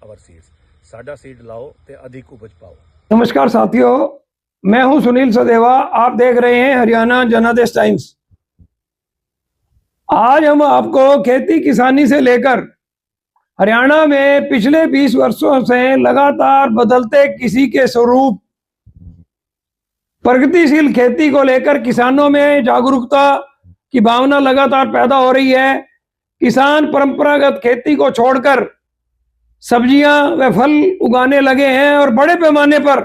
Our seeds. साडा seed लाओ ते अधिक उपज पाओ। नमस्कार साथियों, मैं हूं सुनील सदेवा। आप देख रहे हैं हरियाणा जनादेश टाइम्स। आज हम आपको खेती किसानी से लेकर हरियाणा में पिछले 20 वर्षों से लगातार बदलते कृषि के स्वरूप, प्रगतिशील खेती को लेकर किसानों में जागरूकता की भावना लगातार पैदा हो रही है। किसान परंपरागत खेती को छोड़कर सब्जियां व फल उगाने लगे हैं और बड़े पैमाने पर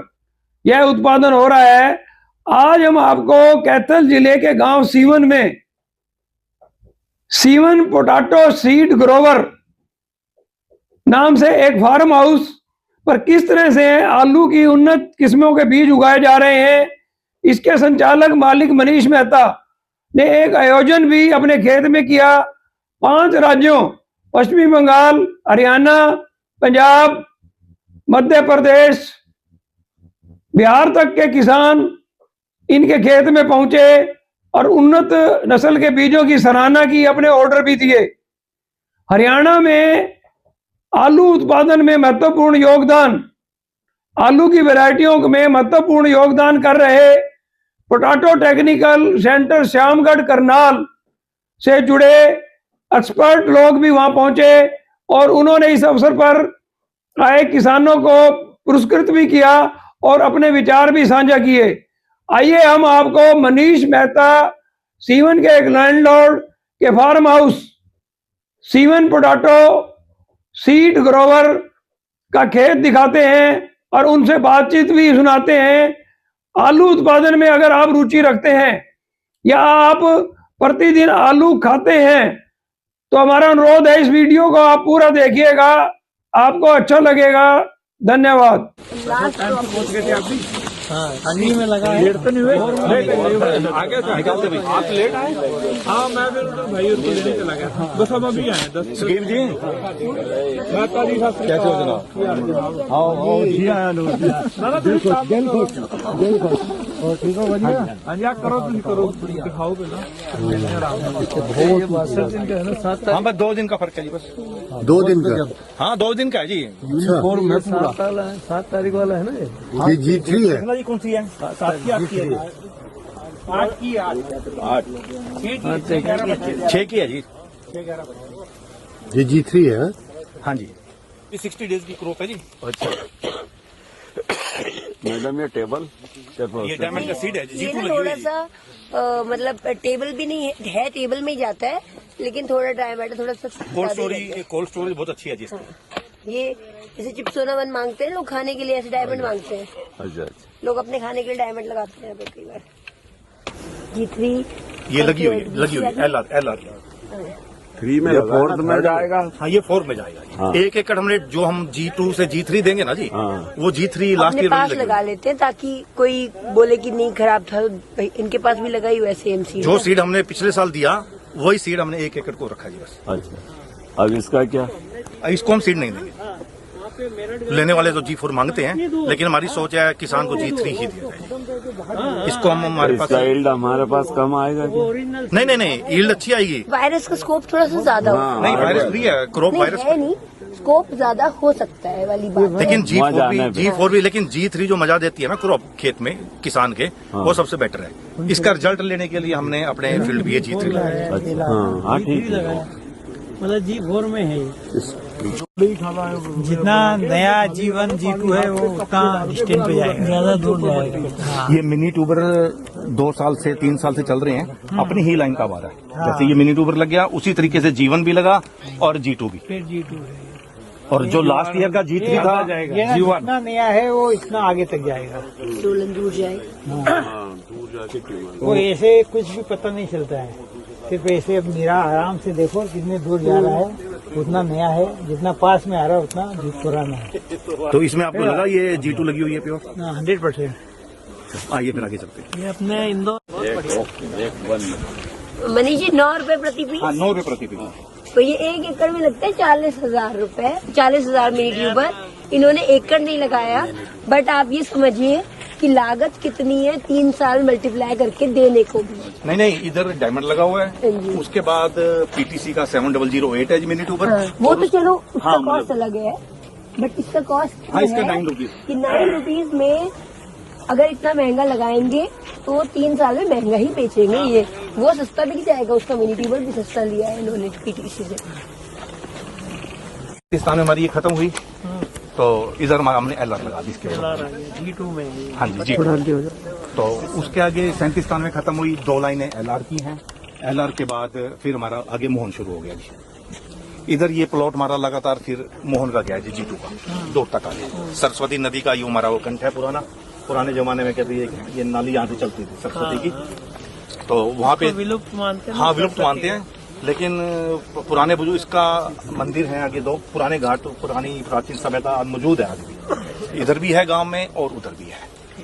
यह उत्पादन हो रहा है। आज हम आपको कैथल जिले के गांव सीवन में सीवन पोटैटो सीड ग्रोवर नाम से एक फार्म हाउस पर किस तरह से आलू की उन्नत किस्मों के बीज उगाए जा रहे हैं, इसके संचालक मालिक मनीष मेहता ने एक आयोजन भी अपने खेत में किया। 5 राज्यों पश्चिमी बंगाल, हरियाणा, पंजाब, मध्य प्रदेश, बिहार तक के किसान इनके खेत में पहुंचे और उन्नत नस्ल के बीजों की सराहना की, अपने ऑर्डर भी दिए। हरियाणा में आलू उत्पादन में महत्वपूर्ण योगदान, आलू की वैरायटियों में महत्वपूर्ण योगदान कर रहे potato technical centre Shyamgarh Karnal से जुड़े एक्सपर्ट लोग भी वहां पहुंचे और उन्होंने इस अवसर पर आए किसानों को पुरस्कृत भी किया और अपने विचार भी साझा किए। आइए हम आपको मनीष मेहता सीवन के एक लैंडलॉर्ड के फार्म हाउस सीवन पोटैटो सीड ग्रोवर का खेत दिखाते हैं और उनसे बातचीत भी सुनाते हैं। आलू उत्पादन में अगर आप रुचि रखते हैं या आप प्रतिदिन आलू खाते हैं तो हमारा अनुरोध है इस वीडियो को आप पूरा देखिएगा, आपको अच्छा लगेगा। धन्यवाद। में लगा है। लेट तो नहीं हुए, आगे से निकालते भाई। आप लेट आए? हाँ, मैं फिर भाई उसको लेने चला गया। बस हम अभी आए 10 स्कीम जी। कैसे हो जनाब? आओ जी, आया लो। और ठीक हो बढ़िया? हाँ जी, करो तुम करो, दिखाओ पहले। हाँ बस 2 दिन का फर्क है जी, बस 2 दिन का। हाँ 2 दिन का है जी। यूनिफॉर्म में पूरा 7 तारीख वाला है ना ये G3 है। जी कौन सी है? 7 की 8 की है? 8 की 8 6 की है जी। ये G3 है। हाँ जी, 60 डेज की क्रॉप है जी। अच्छा मैडम, ये टेबल ये डायमंड का सीड है जी। ये ना थोड़ा सा मतलब टेबल भी नहीं है, टेबल में ही जाता है लेकिन थोड़ा डायमीटर थोड़ा सा कोल्ड स्टोरेज बहुत अच्छी है जी इसकी। ये जैसे चिप्सोना वन मांगते हैं लोग खाने के लिए, ऐसे डायमंड मांगते हैं। अच्छा लोग अपने खाने के लिए डायमंड लगाते हैं कई बार। G3 ये लगी हुई है LR 3 में 4 में जाएगा। हाँ ये 4 में जाएगा। हाँ। 1 एकड़ हमने जो हम G2 से G3 देंगे ना जी, हाँ। वो G3 लास्ट अपने ईयर पास लगा लेते हैं ताकि कोई बोले कि नहीं खराब था, तो इनके पास भी लगाई हुआ है सेम सीड। जो सीड हमने पिछले साल दिया वही सीड हमने 1 एकड़ को रखा जी बस। अच्छा, अब इसका क्या? इसको हम सीड नहीं देंगे। लेने वाले तो G4 मांगते हैं, लेकिन हमारी सोच है किसान को G3 ही दिया जाए। इसको हम हमारे पास यील्ड हमारे पास कम आएगा क्या? नहीं यील्ड अच्छी आएगी। वायरस का स्कोप थोड़ा सा ज्यादा हो, नहीं वायरस फ्री है, क्रॉप वायरस है नहीं, स्कोप ज्यादा हो सकता है वाली बात। लेकिन G4 भी लेकिन G3 जो मजा देती है ना क्रॉप खेत में किसान के, वो सबसे बेटर है। इसका रिजल्ट लेने के लिए हमने अपने फील्ड भी G3 लगाया। हाँ ठीक है, मतलब G4 में है। जितना नया G1 G2 है वो उतना डिस्टेंस पे जाएगा, ज्यादा दूर जाएगा। ये मिनी ट्यूबर 2 साल से 3 साल से चल रहे हैं, अपनी ही लाइन का आ रहा है। जैसे ये मिनी ट्यूबर लग गया, उसी तरीके से G1 भी लगा और G2 भी। फिर G2 है और जो लास्ट ईयर का G3 था, G1 जितना नया है वो इतना आगे तक जाएगा। सोलन दूर जाएगा। वो ऐसे कुछ भी पता नहीं चलता है, सिर्फ ऐसे अब मेरा आराम से देखो कितने दूर जा रहा है, उतना नया है। जितना पास में आ रहा है उतना पुराना है। तो इसमें आपको लगा ये G2 लगी हुई है प्योर? 100%। आइए फिर आगे चलते हैं। ये अपने इंदौर मनीष जी 9 रुपए प्रति पीस। हाँ 9 रुपए प्रति पीस। तो ये 1 एकड़ में लगता है 40,000 रुपए, 40,000 मिनी ट्यूबर। इन्होंने एकड़ नहीं लगाया, बट आप ये समझिए कि लागत कितनी है 3 साल मल्टीप्लाई करके देने को भी। नहीं इधर डायमंड लगा हुआ है, उसके बाद PTC का 7008 है मिनी ट्यूबर। हाँ, वो तो चलो उसका कॉस्ट अलग है, बट इसका कॉस्ट हाँ, इसका 9 रुपीज। कि 9 रुपीज में अगर इतना महंगा लगाएंगे तो 3 साल में महंगा ही बेचेंगे ये। वो सस्ता बिक जाएगा, उसका मिनी ट्यूबर भी सस्ता लिया है इन्होंने पीटीसी से। पाकिस्तान में हमारी ये खत्म हुई तो इधर हमने LR लगा दी इसके बाद। G2 में हाँ जी जी। तो उसके आगे 37 में खत्म हुई, 2 लाइनें LR की हैं। LR के बाद फिर हमारा आगे मोहन शुरू हो गया जी। इधर ये प्लॉट हमारा लगातार फिर मोहन का गया जी, G2 का 2 तक आगे। सरस्वती नदी का यूं हमारा वो कंठ है पुराने जमाने में कहते हैं ये नाली यहाँ से चलती थी सरस्वती की, तो वहाँ पे विलुप्त मानते हैं। हाँ विलुप्त मानते हैं, लेकिन पुराने बुजुर्ग इसका मंदिर है आगे 2 पुराने घाट पुरानी प्राचीन सभ्यता मौजूद है आगे भी, इधर भी है गांव में और उधर भी है।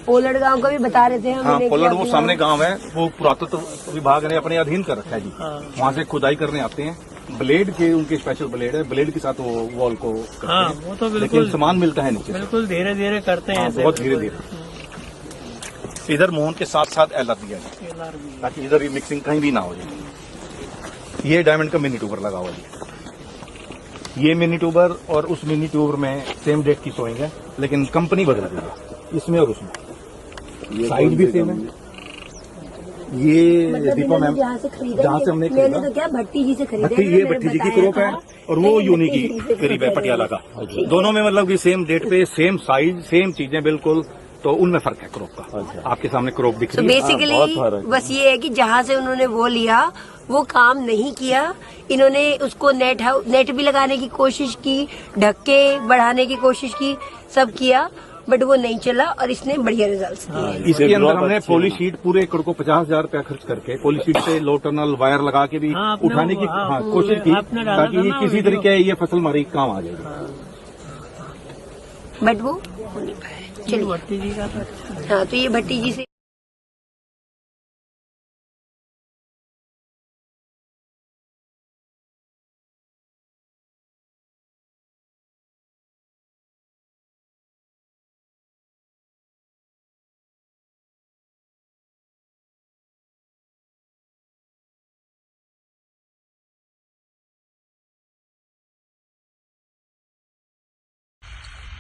पोलड़ गांव का भी बता रहे थे हम। हाँ पोलड़ वो सामने गांव है, वो पुरातत्व विभाग ने अपने अधीन कर रखा है जी। वहाँ से खुदाई करने आते हैं, ब्लेड के उनके स्पेशल ब्लेड है, ब्लेड के साथ वो वॉल को करते हाँ, हैं। वो तो बिल्कुल लेकिन सामान मिलता है नीचे, बिल्कुल धीरे धीरे करते हैं। बहुत धीरे धीरे। इधर मोहन के साथ साथ LR दिया है ताकि इधर भी मिक्सिंग कहीं भी ना हो जाए। ये डायमंड का मिनी ट्यूबर लगा हुआ है। ये मिनी ट्यूबर और उस मिनी ट्यूबर में सेम डेट की सोइंग है, लेकिन कंपनी बदल गई है इसमें और उसमें। साइज भी सेम है। ये मतलब दीपा मैम जहाँ से खरीदा, जहाँ से हमने मैंने तो क्या भट्टी जी से खरीदा। ये भट्टी जी की क्रॉप है और वो यूनी की करीब है पटियाला का। दोनों में मतलब कि सेम डेट पे सेम साइज सेम चीजें बिल्कुल, तो उनमें फर्क है क्रॉप का। आपके सामने क्रॉप दिख तो रही है। बेसिकली बस ये है कि जहाँ से उन्होंने वो लिया वो काम नहीं किया। इन्होंने उसको नेट भी लगाने की कोशिश की, ढक्के बढ़ाने की कोशिश की, सब किया, बट वो नहीं चला और इसने बढ़िया रिजल्ट्स दिए। इसके अंदर हमने पॉली शीट पूरे एकड़ को 50,000 रुपया खर्च करके पॉली शीट से लो टनल वायर लगा के भी उठाने की कोशिश की, ताकि ये किसी तरीके ये फसल हमारी काम आ जाएगी, बट वो हो नहीं पाया। चलिए भट्टी जी का तो अच्छा। हाँ, तो ये भट्टी जी से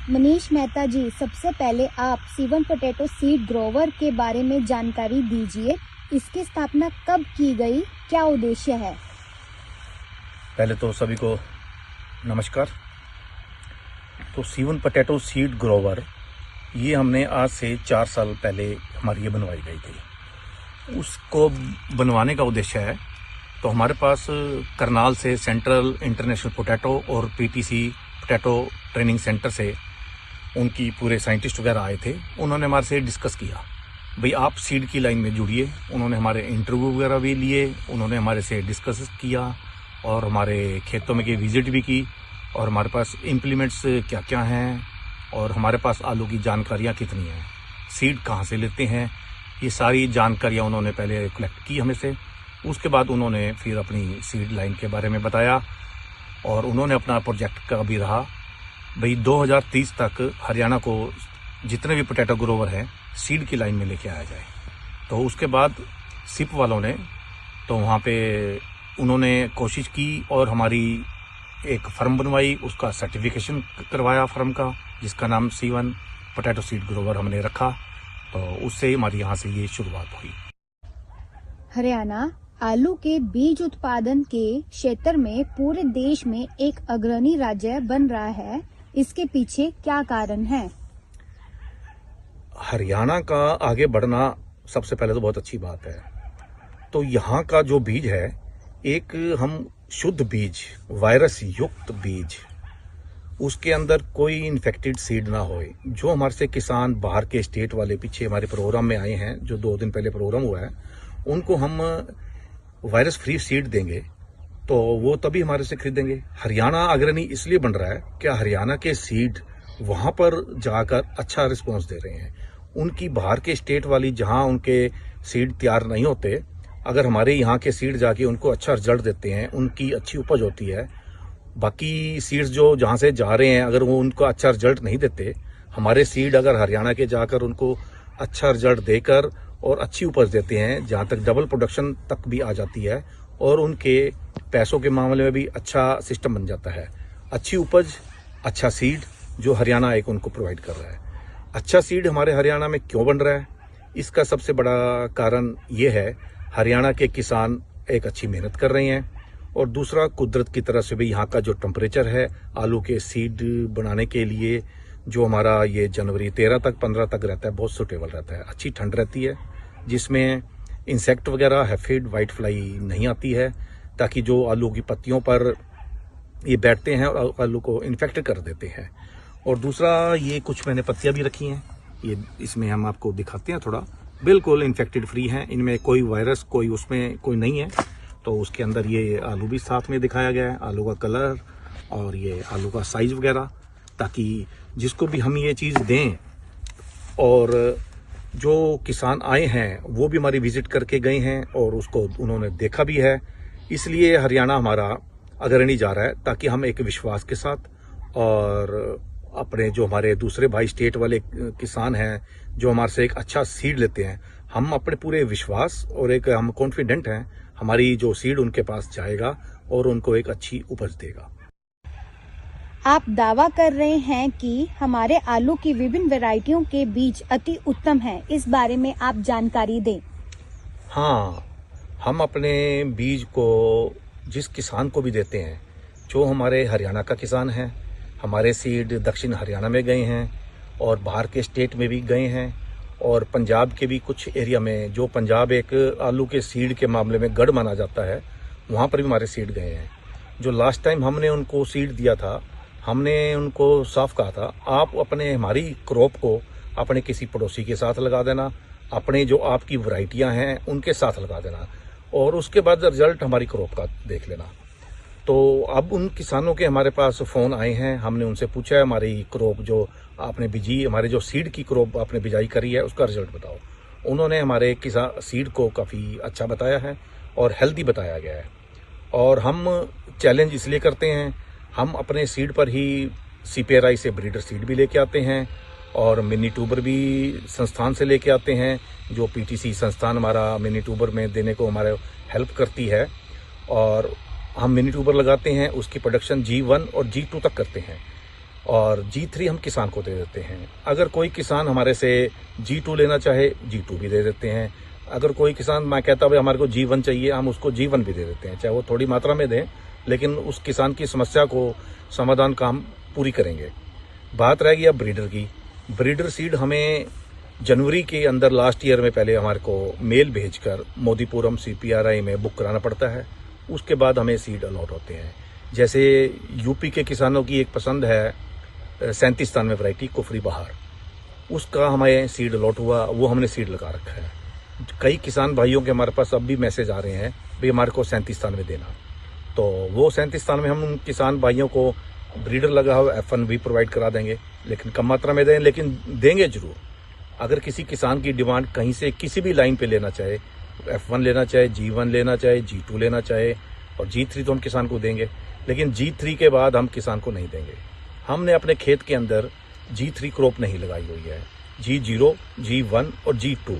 मनीष मेहता जी, सबसे पहले आप C1 पोटैटो सीड ग्रोवर के बारे में जानकारी दीजिए। इसकी स्थापना कब की गई, क्या उद्देश्य है? पहले तो सभी को नमस्कार। तो C1 पोटैटो सीड ग्रोवर ये हमने आज से 4 साल पहले हमारी ये बनवाई गई थी। उसको बनवाने का उद्देश्य है, तो हमारे पास करनाल से सेंट्रल इंटरनेशनल पोटैटो और PTC पोटैटो ट्रेनिंग सेंटर से उनकी पूरे साइंटिस्ट वगैरह आए थे। उन्होंने हमारे से डिस्कस किया भाई आप सीड की लाइन में जुड़िए। उन्होंने हमारे इंटरव्यू वगैरह भी लिए, उन्होंने हमारे से डिस्कस किया और हमारे खेतों में की विजिट भी की, और हमारे पास इम्प्लीमेंट्स क्या क्या हैं और हमारे पास आलू की जानकारियाँ कितनी हैं, सीड कहाँ से लेते हैं, ये सारी जानकारियाँ उन्होंने पहले कलेक्ट की हमें से। उसके बाद उन्होंने फिर अपनी सीड लाइन के बारे में बताया और उन्होंने अपना प्रोजेक्ट का भी रहा भाई 2030 तक हरियाणा को जितने भी पोटैटो ग्रोवर हैं सीड की लाइन में लेके आया जाए। तो उसके बाद सिप वालों ने तो वहाँ पे उन्होंने कोशिश की और हमारी एक फर्म बनवाई, उसका सर्टिफिकेशन करवाया फर्म का, जिसका नाम C1 पोटैटो सीड ग्रोवर हमने रखा। तो उससे हमारी यहाँ से ये शुरुआत हुई। हरियाणा आलू के बीज उत्पादन के क्षेत्र में पूरे देश में एक अग्रणी राज्य बन रहा है, इसके पीछे क्या कारण है? हरियाणा का आगे बढ़ना सबसे पहले तो बहुत अच्छी बात है। तो यहाँ का जो बीज है, एक हम शुद्ध बीज, वायरस युक्त बीज, उसके अंदर कोई इन्फेक्टेड सीड ना होए। जो हमारे से किसान बाहर के स्टेट वाले पीछे हमारे प्रोग्राम में आए हैं, जो 2 दिन पहले प्रोग्राम हुआ है, उनको हम वायरस फ्री सीड देंगे तो वो तभी हमारे से खरीदेंगे। हरियाणा अग्रणी इसलिए बन रहा है कि हरियाणा के सीड वहाँ पर जाकर अच्छा रिस्पॉन्स दे रहे हैं। उनकी बाहर के स्टेट वाली जहाँ उनके सीड तैयार नहीं होते, अगर हमारे यहाँ के सीड जाके उनको अच्छा रिजल्ट देते हैं, उनकी अच्छी उपज होती है। बाकी सीड्स जो जहाँ से जा रहे हैं, अगर वो उनको अच्छा रिजल्ट नहीं देते, हमारे सीड अगर हरियाणा के जाकर उनको अच्छा रिजल्ट देकर और अच्छी उपज देते हैं, जहाँ तक डबल प्रोडक्शन तक भी आ जाती है और उनके पैसों के मामले में भी अच्छा सिस्टम बन जाता है। अच्छी उपज, अच्छा सीड, जो हरियाणा एक उनको प्रोवाइड कर रहा है। अच्छा सीड हमारे हरियाणा में क्यों बन रहा है, इसका सबसे बड़ा कारण ये है, हरियाणा के किसान एक अच्छी मेहनत कर रहे हैं, और दूसरा कुदरत की तरफ से भी यहाँ का जो टेम्परेचर है आलू के सीड बनाने के लिए, जो हमारा ये जनवरी 13 तक 15 तक रहता है, बहुत सुटेबल रहता है। अच्छी ठंड रहती है, जिसमें इंसेक्ट वगैरह हैफिड वाइट फ्लाई नहीं आती है, ताकि जो आलू की पत्तियों पर ये बैठते हैं और आलू को इन्फेक्ट कर देते हैं। और दूसरा, ये कुछ मैंने पत्तियां भी रखी हैं, ये इसमें हम आपको दिखाते हैं, थोड़ा बिल्कुल इन्फेक्टेड फ्री हैं, इनमें कोई वायरस उसमें कोई नहीं है। तो उसके अंदर ये आलू भी साथ में दिखाया गया है, आलू का कलर और ये आलू का साइज वगैरह, ताकि जिसको भी हम ये चीज़ दें, और जो किसान आए हैं वो भी हमारी विजिट करके गए हैं और उसको उन्होंने देखा भी है। इसलिए हरियाणा हमारा अग्रणी जा रहा है, ताकि हम एक विश्वास के साथ और अपने जो हमारे दूसरे भाई स्टेट वाले किसान हैं जो हमारे से एक अच्छा सीड लेते हैं, हम अपने पूरे विश्वास और एक हम कॉन्फिडेंट हैं हमारी जो सीड उनके पास जाएगा और उनको एक अच्छी उपज देगा। आप दावा कर रहे हैं कि हमारे आलू की विभिन्न वैरायटियों के बीज अति उत्तम हैं। इस बारे में आप जानकारी दें। हाँ, हम अपने बीज को जिस किसान को भी देते हैं, जो हमारे हरियाणा का किसान है, हमारे सीड दक्षिण हरियाणा में गए हैं और बाहर के स्टेट में भी गए हैं, और पंजाब के भी कुछ एरिया में, जो पंजाब एक आलू के सीड के मामले में गढ़ माना जाता है, वहाँ पर भी हमारे सीड गए हैं। जो लास्ट टाइम हमने उनको सीड दिया था, हमने उनको साफ कहा था, आप अपने हमारी क्रॉप को अपने किसी पड़ोसी के साथ लगा देना, अपने जो आपकी वैरायटियां हैं उनके साथ लगा देना, और उसके बाद रिजल्ट हमारी क्रॉप का देख लेना। तो अब उन किसानों के हमारे पास फ़ोन आए हैं, हमने उनसे पूछा है हमारी क्रॉप जो आपने बिजी, हमारे जो सीड की क्रॉप आपने बिजाई करी है उसका रिजल्ट बताओ। उन्होंने हमारे किसान सीड को काफ़ी अच्छा बताया है और हेल्दी बताया गया है। और हम चैलेंज इसलिए करते हैं, हम अपने सीड पर ही CPRI से ब्रीडर सीड भी लेके आते हैं और मिनी ट्यूबर भी संस्थान से लेके आते हैं, जो PTC संस्थान हमारा मिनी ट्यूबर में देने को हमारे हेल्प करती है, और हम मिनी ट्यूबर लगाते हैं, उसकी प्रोडक्शन G1 और G2 तक करते हैं, और G3 हम किसान को दे देते हैं। अगर कोई किसान हमारे से G2 लेना चाहे, G2 भी दे देते हैं। अगर कोई किसान मैं कहता भाई हमारे को G1 चाहिए, हम उसको G1 भी दे देते हैं, चाहे वो थोड़ी मात्रा में दें, लेकिन उस किसान की समस्या को समाधान का हम पूरी करेंगे। बात रह गई अब ब्रीडर की। ब्रीडर सीड हमें जनवरी के अंदर लास्ट ईयर में पहले हमारे को मेल भेजकर मोदीपुरम CPRI में बुक कराना पड़ता है, उसके बाद हमें सीड अलॉट होते हैं। जैसे यूपी के किसानों की एक पसंद है 37 वैरायटी कुफरी बहार, उसका हमें सीड अलॉट हुआ, वो हमने सीड लगा रखा है। कई किसान भाइयों के हमारे पास अब भी मैसेज आ रहे हैं भाई हमारे को 37 देना, तो वो 37 में हम उन किसान भाइयों को ब्रीडर लगा हुआ F1 भी प्रोवाइड करा देंगे, लेकिन कम मात्रा में दें, लेकिन देंगे जरूर। अगर किसी किसान की डिमांड कहीं से किसी भी लाइन पे लेना चाहे, F1 लेना चाहे, G1 लेना चाहे, G2 लेना चाहे, और G3 तो हम किसान को देंगे, लेकिन G3 के बाद हम किसान को नहीं देंगे। हमने अपने खेत के अंदर G3 क्रॉप नहीं लगाई हुई है, G0, G1 और G2,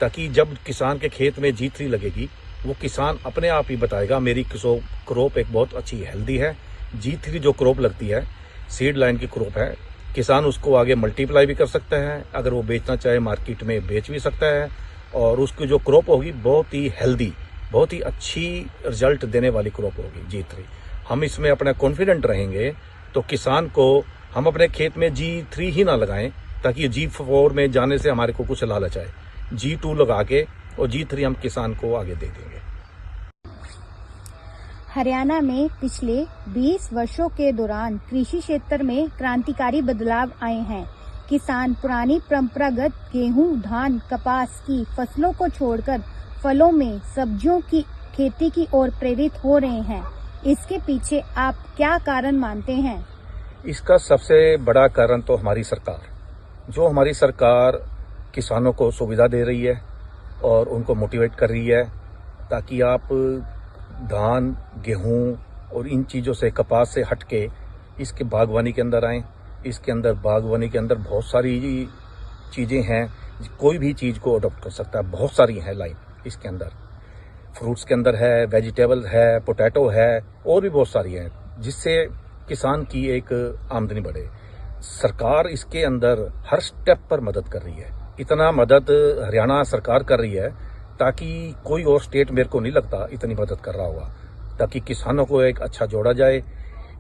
ताकि जब किसान के खेत में G3 लगेगी, वो किसान अपने आप ही बताएगा मेरी क्रॉप एक बहुत अच्छी हेल्दी है। G3 जो क्रॉप लगती है सीड लाइन की क्रॉप है, किसान उसको आगे मल्टीप्लाई भी कर सकता है, अगर वो बेचना चाहे मार्केट में बेच भी सकता है, और उसकी जो क्रॉप होगी बहुत ही हेल्दी, बहुत ही अच्छी रिजल्ट देने वाली क्रॉप होगी G3। हम इसमें अपना कॉन्फिडेंट रहेंगे, तो किसान को हम अपने खेत में G3 ही ना लगाएं, ताकि G4 में जाने से हमारे को कुछ लालच आए। G2 लगा के और G3 हम किसान को आगे दे देंगे। हरियाणा में पिछले 20 वर्षों के दौरान कृषि क्षेत्र में क्रांतिकारी बदलाव आए हैं। किसान पुरानी परंपरागत गेहूं, धान, कपास की फसलों को छोड़कर फलों में सब्जियों की खेती की ओर प्रेरित हो रहे हैं। इसके पीछे आप क्या कारण मानते हैं? इसका सबसे बड़ा कारण तो हमारी सरकार, जो हमारी सरकार किसानों को सुविधा दे रही है और उनको मोटिवेट कर रही है, ताकि आप धान, गेहूं और इन चीज़ों से, कपास से हटके इसके बागवानी के अंदर आएँ। इसके अंदर बागवानी के अंदर बहुत सारी चीज़ें हैं, कोई भी चीज़ को अडॉप्ट कर सकता है, बहुत सारी हैं लाइन इसके अंदर। फ्रूट्स के अंदर है, वेजिटेबल है, पोटैटो है, और भी बहुत सारी हैं, जिससे किसान की एक आमदनी बढ़े। सरकार इसके अंदर हर स्टेप पर मदद कर रही है। इतना मदद हरियाणा सरकार कर रही है ताकि कोई और स्टेट मेरे को नहीं लगता इतनी मदद कर रहा होगा, ताकि किसानों को एक अच्छा जोड़ा जाए।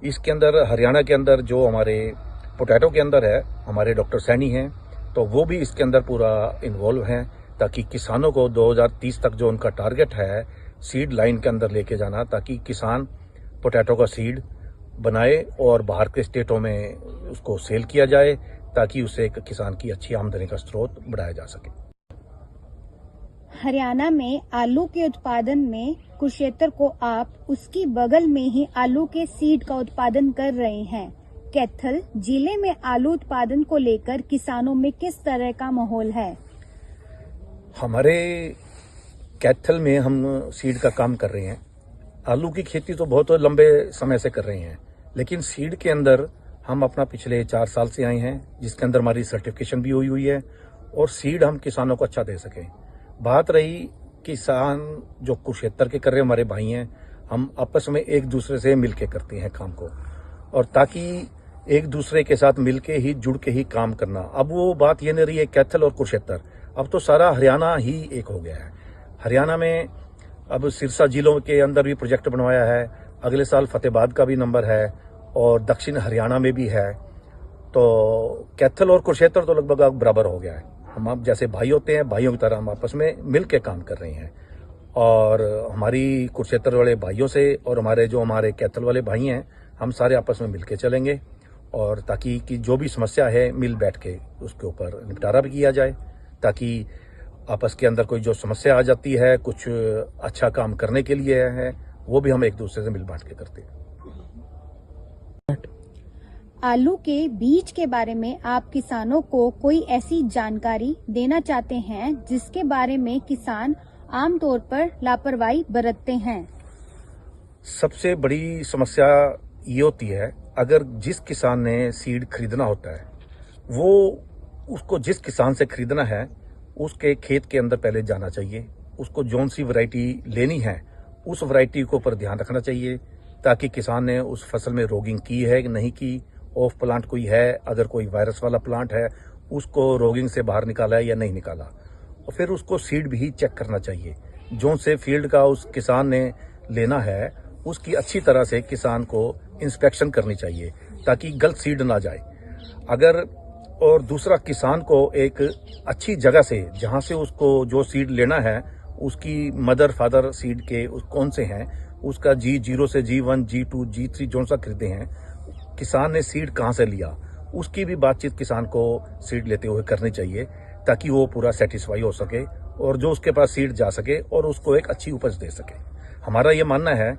इसके अंदर हरियाणा के अंदर जो हमारे पोटैटो के अंदर है, हमारे डॉक्टर सैनी हैं, तो वो भी इसके अंदर पूरा इन्वॉल्व हैं, ताकि किसानों को 2030 तक जो उनका टारगेट है सीड लाइन के अंदर लेके जाना, ताकि किसान पोटैटो का सीड बनाए और बाहर के स्टेटों में उसको सेल किया जाए, ताकि उससे एक किसान की अच्छी आमदनी का स्रोत बढ़ाया जा सके। हरियाणा में आलू के उत्पादन में कुरुक्षेत्र को आप उसकी बगल में ही आलू के सीड का उत्पादन कर रहे हैं। कैथल जिले में आलू उत्पादन को लेकर किसानों में किस तरह का माहौल है? हमारे कैथल में हम सीड का काम कर रहे हैं। आलू की खेती तो बहुत लंबे समय से कर रहे हैं, लेकिन सीड के अंदर हम अपना पिछले 4 साल से आए हैं, जिसके अंदर हमारी सर्टिफिकेशन भी हुई है और सीड हम किसानों को अच्छा दे सकें। बात रही किसान जो कुरुक्षेत्र के कर रहे हमारे भाई हैं, हम आपस में एक दूसरे से मिलके करते हैं काम को, और ताकि एक दूसरे के साथ मिलके ही जुड़ के ही काम करना। अब वो बात ये नहीं रही है कैथल और कुरुक्षेत्र, अब तो सारा हरियाणा ही एक हो गया है। हरियाणा में अब सिरसा जिलों के अंदर भी प्रोजेक्ट बनवाया है, अगले साल फतेहाबाद का भी नंबर है और दक्षिण हरियाणा में भी है। तो कैथल और कुरुक्षेत्र तो लगभग अब बराबर हो गया है। हम अब जैसे भाई होते हैं, भाइयों की तरह हम आपस में मिल के काम कर रहे हैं, और हमारी कुरुक्षेत्र वाले भाइयों से और हमारे कैथल वाले भाई हैं, हम सारे आपस में मिल के चलेंगे, और ताकि कि जो भी समस्या है मिल बैठ के उसके ऊपर निपटारा भी किया जाए, ताकि आपस के अंदर कोई जो समस्या आ जाती है कुछ अच्छा काम करने के लिए है, वो भी हम एक दूसरे से मिल बांट के करते हैं। आलू के बीज के बारे में आप किसानों को कोई ऐसी जानकारी देना चाहते हैं जिसके बारे में किसान आमतौर पर लापरवाही बरतते हैं? सबसे बड़ी समस्या ये होती है, अगर जिस किसान ने सीड खरीदना होता है, वो उसको जिस किसान से खरीदना है उसके खेत के अंदर पहले जाना चाहिए, उसको जौन सी वैरायटी लेनी है उस वैरायटी के ऊपर ध्यान रखना चाहिए, ताकि किसान ने उस फसल में रोगिंग की है कि नहीं की, ऑफ प्लांट कोई है, अगर कोई वायरस वाला प्लांट है उसको रोगिंग से बाहर निकाला है या नहीं निकाला, और फिर उसको सीड भी चेक करना चाहिए। जो से फील्ड का उस किसान ने लेना है उसकी अच्छी तरह से किसान को इंस्पेक्शन करनी चाहिए, ताकि गलत सीड ना जाए। अगर और दूसरा, किसान को एक अच्छी जगह से, जहां से उसको जो सीड लेना है उसकी मदर फादर सीड के कौन से हैं, उसका G0 से G1 G2 G3 जो सा खरीदे हैं, किसान ने सीड कहां से लिया, उसकी भी बातचीत किसान को सीड लेते हुए करनी चाहिए, ताकि वो पूरा सेटिस्फाई हो सके और जो उसके पास सीड जा सके और उसको एक अच्छी उपज दे सके। हमारा ये मानना है,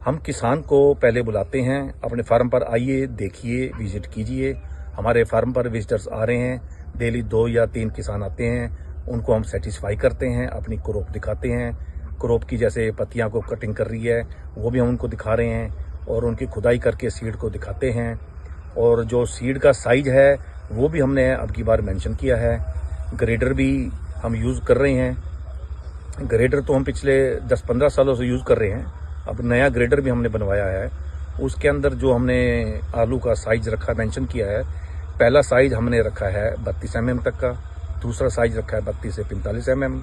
हम किसान को पहले बुलाते हैं, अपने फार्म पर आइए, देखिए, विजिट कीजिए। हमारे फार्म पर विजिटर्स आ रहे हैं, डेली 2 या 3 किसान आते हैं, उनको हम सेटिस्फाई करते हैं, अपनी क्रॉप दिखाते हैं, क्रॉप की जैसे पत्तियां को कटिंग कर रही है वो भी हम उनको दिखा रहे हैं, और उनकी खुदाई करके सीड को दिखाते हैं, और जो सीड का साइज है वो भी हमने अब की बार मेंशन किया है। ग्रेडर भी हम यूज़ कर रहे हैं, ग्रेडर तो हम पिछले 10-15 सालों से यूज़ कर रहे हैं, अब नया ग्रेडर भी हमने बनवाया है। उसके अंदर जो हमने आलू का साइज रखा, मेंशन किया है, पहला साइज हमने रखा है 32 mm तक का, दूसरा साइज रखा है 32 से 45 mm,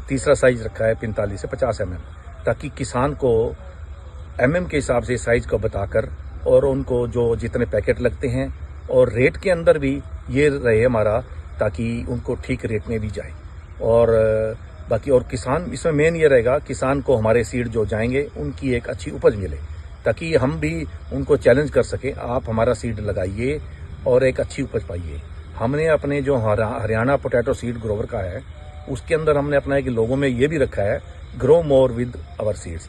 तीसरा साइज रखा है 45 से 50 mm, ताकि किसान को mm के हिसाब से साइज को बताकर, और उनको जो जितने पैकेट लगते हैं और रेट के अंदर भी ये रहे हमारा, ताकि उनको ठीक रेट में दी जाए। और बाकी और किसान, इसमें मेन ये रहेगा, किसान को हमारे सीड जो जाएंगे उनकी एक अच्छी उपज मिले, ताकि हम भी उनको चैलेंज कर सकें, आप हमारा सीड लगाइए और एक अच्छी उपज पाइए। हमने अपने जो हरियाणा पोटैटो सीड ग्रोवर का है, उसके अंदर हमने अपना एक लोगो में ये भी रखा है, grow more with our seeds,